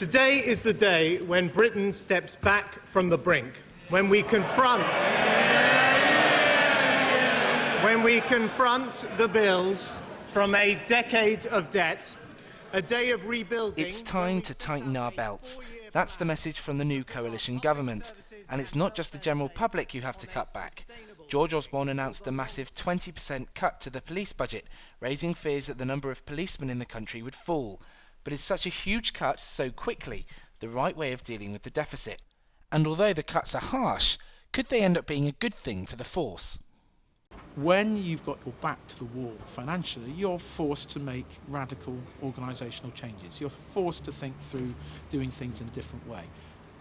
Today is the day when Britain steps back from the brink, when we confront the bills from a decade of debt, a day of rebuilding. It's time to tighten our belts. That's the message from the new coalition government. And it's not just the general public you have to cut back. George Osborne announced a massive 20% cut to the police budget, raising fears that the number of policemen in the country would fall. But is such a huge cut so quickly the right way of dealing with the deficit? And although the cuts are harsh, could they end up being a good thing for the force? When you've got your back to the wall financially, you're forced to make radical organisational changes. You're forced to think through doing things in a different way.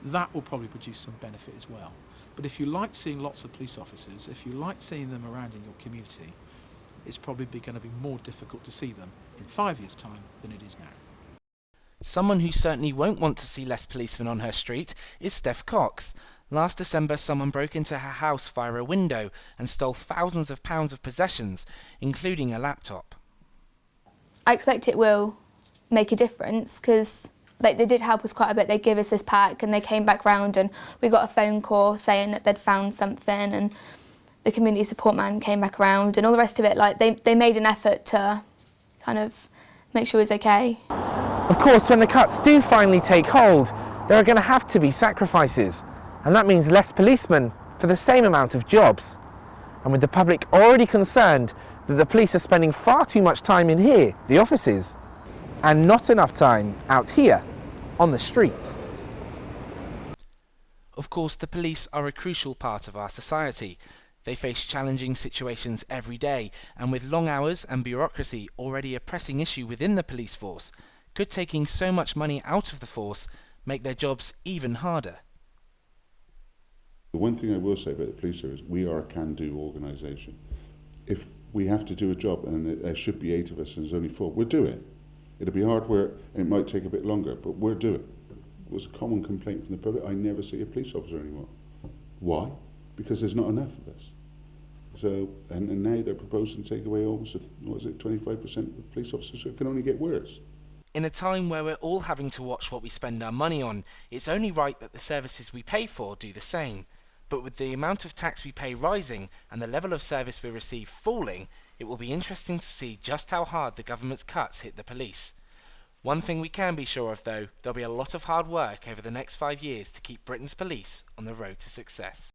That will probably produce some benefit as well. But if you like seeing lots of police officers, if you like seeing them around in your community, it's probably going to be more difficult to see them in 5 years' time than it is now. Someone who certainly won't want to see less policemen on her street is Steph Cox. Last December, someone broke into her house via a window and stole thousands of pounds of possessions, including a laptop. I expect it will make a difference because they did help us quite a bit. They gave us this pack and they came back round and we got a phone call saying that they'd found something, and the community support man came back around and all the rest of it. Like they made an effort to kind of make sure it was okay. Of course, when the cuts do finally take hold, there are going to have to be sacrifices, and that means less policemen for the same amount of jobs. And with the public already concerned that the police are spending far too much time in here, the offices, and not enough time out here, on the streets. Of course, the police are a crucial part of our society. They face challenging situations every day, and with long hours and bureaucracy already a pressing issue within the police force, could taking so much money out of the force make their jobs even harder? The one thing I will say about the police service, we are a can-do organisation. If we have to do a job and there should be 8 of us and there's only 4, we'll do it. It'll be hard work and it might take a bit longer, but we'll do it. It was a common complaint from the public, I never see a police officer anymore. Why? Because there's not enough of us. So, and now they're proposing to take away almost, 25% of police officers, so it can only get worse. In a time where we're all having to watch what we spend our money on, it's only right that the services we pay for do the same. But with the amount of tax we pay rising and the level of service we receive falling, it will be interesting to see just how hard the government's cuts hit the police. One thing we can be sure of though, there'll be a lot of hard work over the next 5 years to keep Britain's police on the road to success.